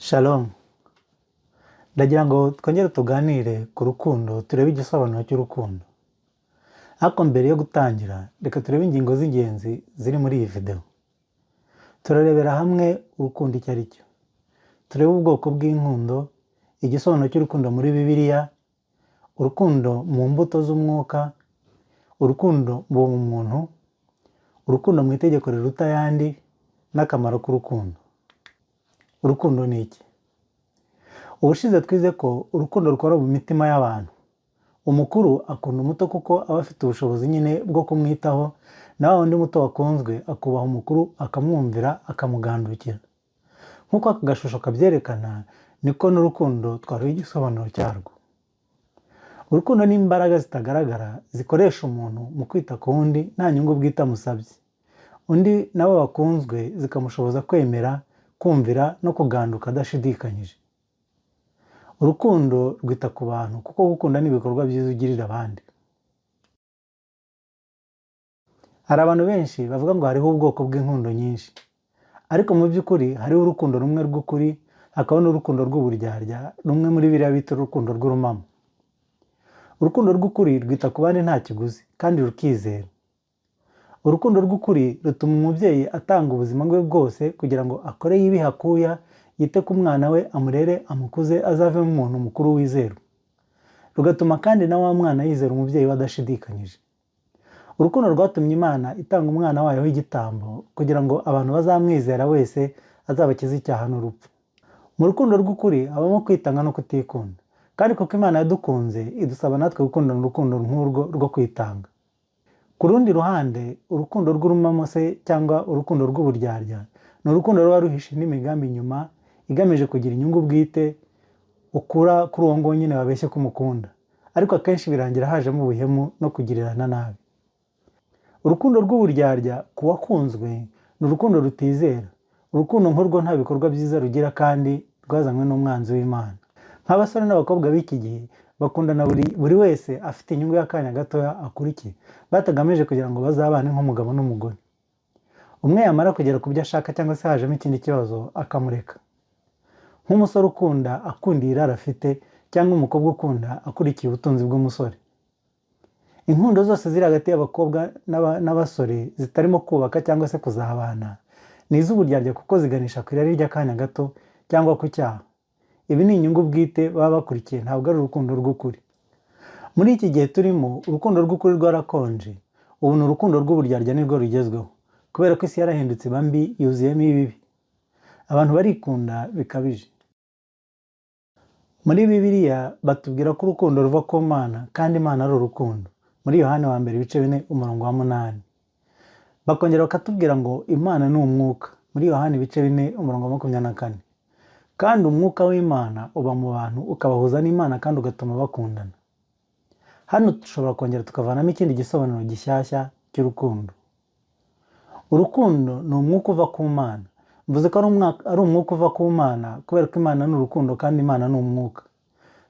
Shalom. Ndagira ngo twongere tuganire ku rukundo, turebe igisobanuro cy'urukundo. Ariko mbere yo gutangira, reka turebe ingingo z'ingenzi ziri muri iyi video. Turarebera hamwe urukundo icyo ari cyo. Turebe ubwoko bw'inkundo, igisobanuro cy'urukundo muri Bibiliya, urukundo mu mbuto z'umwuka, urukundo mu muntu, urukundo mu itegeko riruta ayandi, n'akamaro k'urukundo. Urukundo ni iki? Ubushize twize ko urukundo rukora mu mitima y'abantu. Umukuru akunda umuto kuko aba afite ubushobozi nyine bwo kumwitaho, naho undi muto wakunzwe akubaha umukuru, akamwumvira, akamugandukira. Nk'uko aka gashusho kabyerekana, niko n'urukundo twaruha igisobanuro cyarwo. Urukundo ni imbaraga zitagaragara zikoresha umuntu mu kwita ku wundi nta nyungu bwite amusabye. Undi nawe wakunzwe zikamushoboza kwemera, kumvira no kuganduka adashidikanyije. Urukundo rwita ku bantu kuko gukunda ni ibikorwa byiza ugirira abandi. Hari abantu benshi bavuga ngo hariho ubwoko bw'inkundo nyinshi, ariko mu by'ukuri hariho urukundo rumwe rw'ukuri, hakaba n'urukundo rw'uburyarya, rumwe muri biriya bita urukundo rw'urumamo. Urukundo rw'ukuri rwita ku bandi nta kiguzi kandi rukizera. Urukundo rw'ukuri rutuma umubyeyi atanga ubuzima bwe bwose kugira ngo akore yibihe akuya, yite ku mwana we, amurere, amukuze, azavemo umuntu mukuru wizerwa. Rugatuma kandi na wa mwana yizera umubyeyi we adashidikanyije. Urukundo rwatumye Imana itanga umwana wayo w'igitambo kugira ngo abantu bazamwizera wese azabakize icyaha n'urupfu. Mu rukundo rw'ukuri habamo kwitanga no kutikunda, kandi kuko Imana yadukunze idusaba natwe gukundana urukundo nk'urwo rwo kwitanga. Ku rundi ruhande, urukundo rw'urumamo se cyangwa urukundo rw'uburyarya ni urukundo ruba ruhishe n'imigambi inyuma igamije kugira inyungu bwite, ukura kuri uwo nguwo nyine wabeshye ko umukunda, ariko akenshi birangira hajemo ubuhemu no kugirirana nabi. Urukundo rw'uburyarya ku wakunzwe ni urukundo rutizera. Urukundo nk'urwo nta bikorwa byiza rugira kandi rwazanywe n'umwanzi w'Imana. Nk'abasore n'abakobwa b'iki gihe bakundana buri wese afite inyungu y'akanya gatoya akurikiye, batagamije kugira ngo bazabane nk'umugabo n'umugore. Umwe yamara kugera ku byo ashaka cyangwa se hajemo ikindi kibazo akamureka. Nk'umusore ukunda akundiye irari afite, cyangwa umukobwa ukunda akurikiye ubutunzi bw'umusore. Inkundo zose ziri hagati y'abakobwa n'abasore zitarimo kubaka cyangwa se kuzabana ni iz'uburyarya kuko ziganisha ku irari ry'akanya gato cyangwa ku cyaha. Ibi ni inyungu bwite baba bakurikiye, ntabwo ari urukundo rw'ukuri. Muri iki gihe turimo, urukundo rw'ukuri rwarakonje. Ubu ni urukundo rw'uburyarya nirwo rugezweho, kubera ko isi yarahindutse iba mbi, yuzuyemo ibibi. Abantu barikunda bikabije. Muri Bibiliya batubwira ko urukundo ruva ku Mana kandi Imana ari urukundo. Muri Yohana 1:4-8. Bakongera bakatubwira ngo Imana ni umwuka. Muri Yohana 4:24. Kandi umwuka w'Imana uba mu bantu ukabahuza n'Imana kandi ugatuma bakundana. Hano dushobora kongera tukavanamo ikindi gisobanuro gishyashya cy'urukundo. Urukundo ni umwuka uva ku Mana. Mvuze ko ari umwuka uva ku Mana kubera ko Imana ni urukundo kandi Imana ni umwuka.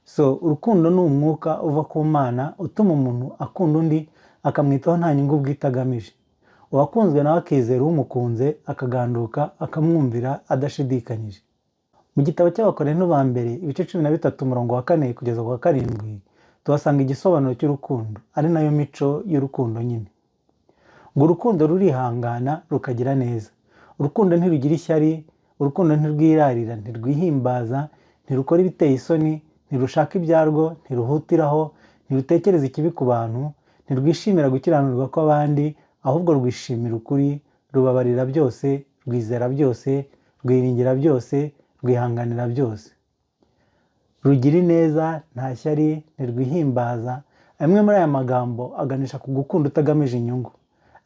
So urukundo ni umwuka uva ku Mana utuma umuntu akunda undi, akamwitaho nta nyungu bwite agamije. Uwakunzwe nawe akizera umukunze, akaganduka, akamwumvira adashidikanyije. Mu gitabo cy'Abakorinto ba mbere 13:4-7 tuhasanga igisobanuro cy'urukundo, ari nayo mico y'urukundo nyine. Ngo urukundo rurihangana rukagira neza. Urukundo ntirugira ishyari, urukundo ntirwirarira, ntirwihimbaza, ntirukora ibiteye isoni, ntirushaka ibyarwo, ntiruhutiraho, ntirutekereza ikibi ku bantu, ntirwishimira gukiranirwa kw'abandi, ahubwo rwishimira ukuri, rubabarira byose, rwizera byose, rwiringira byose, rwihanganira byose. Rugira ineza, nta shyari, ntirwihimbaza. Amwe muri aya magambo aganisha ku gukunda utagamije inyungu,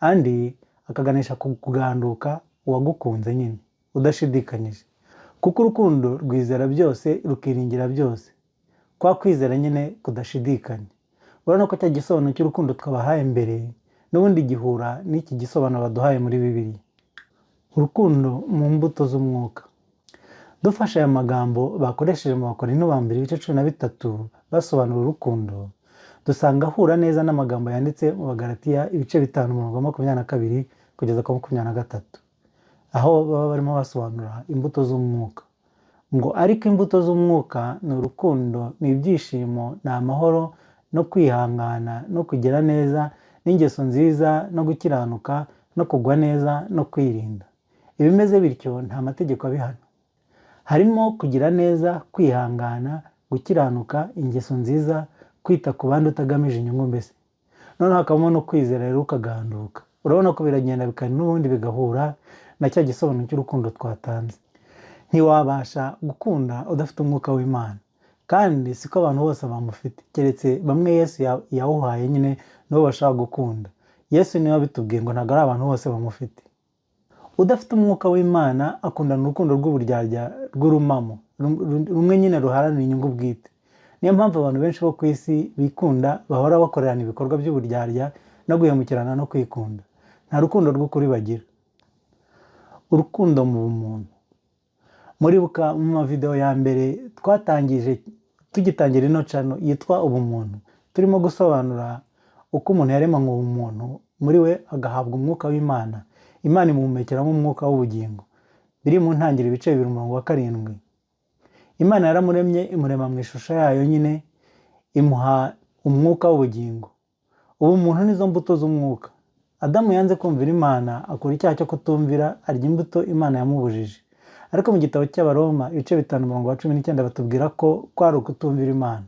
andi akaganisha ku kuganduka uwagukunze nyine udashidikanyije. Kuko urukundo rwizera byose, rukiringira byose. Kwa kwizera nyine kudashidikanya. Urabona ko cya gisobanuro cy'urukundo twabahaye mbere n'ubundi gihura n'iki gisobanuro baduhaye muri Bibiliya. Urukundo mu mbuto z'umwuka. Dufashe aya magambo bakoresheje mu Bakorinto ba mbere 13 basobanura urukundo, dusanga ahura neza n'amagambo yanditse mu Bagalatiya 5:22-23, aho baba barimo basobanura imbuto z'umwuka. ngo ariko imbuto z'umwuka ni urukundo, ni ibyishimo, ni amahoro, no kwihangana, no kugira neza, n'ingeso nziza, no gukiranuka, no kugwa neza, no kwirinda. Ibimeze bityo nta mategeko abihana. Harimo kugira neza, kwihangana, gukiranuka, ingeso nziza, kwita ku bandi utagamije inyungu mbese. Noneho hakabamo no kwizera rero ukaganduka. Urabona ko biragenda bikari n'ubundi bigahura na cya gisobanuro cy'urukundo twatanze. Ntiwabasha gukunda udafite umwuka w'Imana, kandi siko abantu bose bamufite, keretse bamwe Yesu yawuhaye nyine nibo bashaka gukunda. Yesu niwe wabitubwiye ngo ntabwo ari abantu bose bamufite. Udafite umwuka w'Imana akundana urukundo rw'uburyarya rw'urumamo, rumwe nyine ruharanira inyungu bwite. Niyo mpamvu abantu benshi bo ku isi bikunda bahora bakorerana ibikorwa by'uburyarya no guhemukirana no kwikunda. Nta rukundo rw'ukuri bagira. Urukundo mu bumuntu. Muribuka mu mavideo ya mbere tugitangira ino channel yitwa ubumuntu, turimo gusobanura uko umuntu yaremanywe ubumuntu, muri we agahabwa umwuka w'Imana, Imana imuhumekeramo umwuka w'ubugingo. Biri mu ntangiriro ibice 2:7. Imana yaramuremye imurema mu ishusho yayo nyine, imuha umwuka w'ubugingo. Ubumuntu nizo mbuto z'umwuka. Adamu yanze kumvira Imana, akora icyaha cyo kutumvira, arya imbuto Imana yamubujije. Ariko mu gitabo cy'Abaroma ibice 5:19 batubwira ko kwari ukutumvira Imana.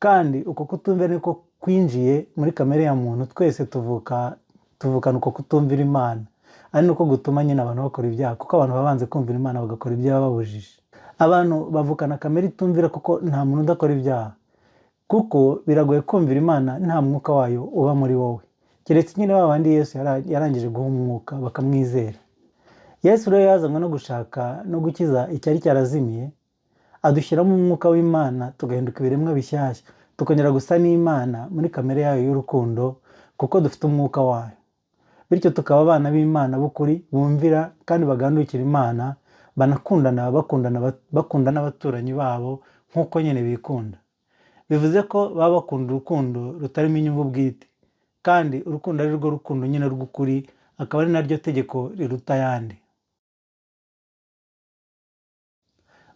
Kandi uko kutumvira niko kwinjiye muri kamere ya muntu. Twese tuvukana uko kutumvira Imana, ari nuko gutuma nyine abantu bakora ibyaha, kuko abantu babanze kumvira Imana bagakora ibyo bababujije. Abantu bavukana kamere itumvira kuko nta muntu udakora ibyaha, kuko biragoye kumvira Imana nta mwuka wayo uba muri wowe, keretse nyine babandi Yesu yarangije guha umwuka bakamwizera. Yesu rero yazanywe no gushaka no gukiza icyari cyarazimiye, adushyiramo umwuka w'Imana tugahinduka ibiremwa bishyashya, tukongera gusa n'Imana muri kamere yayo y'urukundo, kuko dufite umwuka wayo. Bityo tukaba abana b'Imana b'ukuri bumvira kandi bagandukira Imana, banakundana bakunda n'abaturanyi babo nk'uko nyine bikunda. Bivuze ko baba bakunda urukundo rutarimo inyungu bwite, kandi urukundo ari rwo rukundo nyine rw'ukuri, akaba ari naryo tegeko riruta ayandi.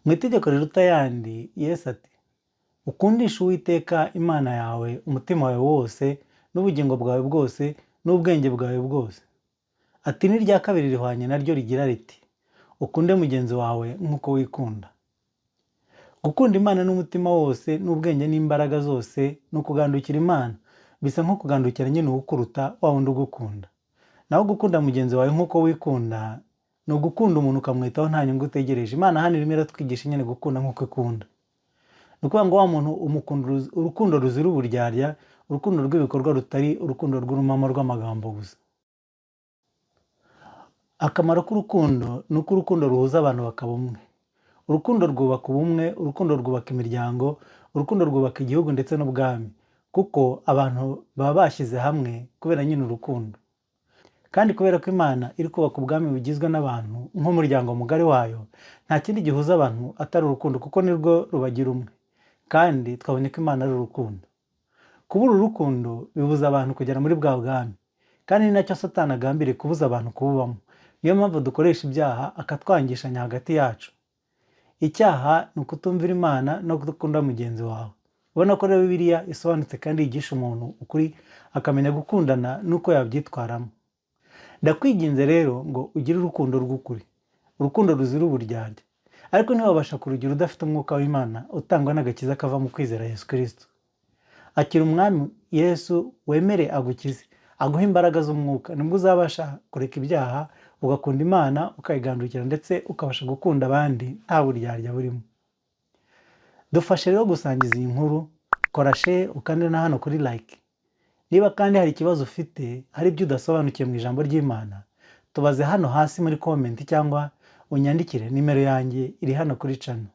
Mu itegeko riruta ayandi, Yesu ati, ukundisha Uwiteka Imana yawe umutima wawe wose, n'ubugingo bwawe bwose, n'ubwenge bwawe bwose. Ati n'irya kabiri rihwanye naryo rigira riti, ukunde mugenzi wawe nk'uko wikunda. Gukunda Imana n'umutima wose, n'ubwenge n'imbaraga zose, no kugandukira Imana, bisa nko kugandukira nyine uwukuruta wa wundi ugukunda. Naho gukunda mugenzi wawe nk'uko wikunda, ni ugukunda umuntu ukamwitaho nta nyungu utegereje. Imana hano irimo iratwigisha nyine gukunda nk'uko ikunda. Ni ukuvuga ngo wa muntu umukunda urukundo ruzira uburyarya, urukundo rw'ibikorwa rutari urukundo rw'urumamo rw'amagambo gusa. Akamaro k'urukundo ni uko urukundo ruhuza abantu bakaba umwe. Urukundo rwubaka ubumwe, urukundo rwubaka imiryango, urukundo rwubaka igihugu ndetse n'ubwami, kuko abantu baba bashyize hamwe kubera nyine urukundo. Kandi kubera ko Imana iri kubaka ubwami bugizwe n'abantu nk'umuryango mugari wayo, nta kindi gihuza abantu atari urukundo, kuko nirwo rubagira umwe. Kandi twabonye ko Imana ari urukundo. Kubura urukundo bibuza abantu kugera muri bwa bwami, kandi ni nacyo Satani agambiriye kubuza abantu kububamo. Niyo mpamvu dukoresha ibyaha akatwangishanya hagati yacu. Icyaha ni ukutumvira Imana no gukunda mugenzi wawe. Ubona ko rero Bibiliya isobanutse kandi yigisha umuntu ukuri, akamenya gukundana n'uko yabyitwaramo. Ndakwinginze rero ngo ugire urukundo rw'ukuri, urukundo ruzira uburyarya. Ariko ntiwabasha kurugira udafite umwuka w'Imana utangwa n'agakiza kava mu kwizera Yesu Kristo. Akira umwami Yesu, wemere agukize, aguha imbaraga z'umwuka, nibwo uzabasha kureka ibyaha, ugakunda Imana, ukayigandukira, ndetse ukabasha gukunda abandi nta buryarya burimo. Dufashe rero gusangiza iyi nkuru, kora share ukande na hano kuri like. Niba kandi hari ikibazo ufite, hari ibyo udasobanukiye mu ijambo ry'Imana, tubaze hano hasi muri comment, cyangwa unyandikire, nimero yanjye iri hano kuri channel.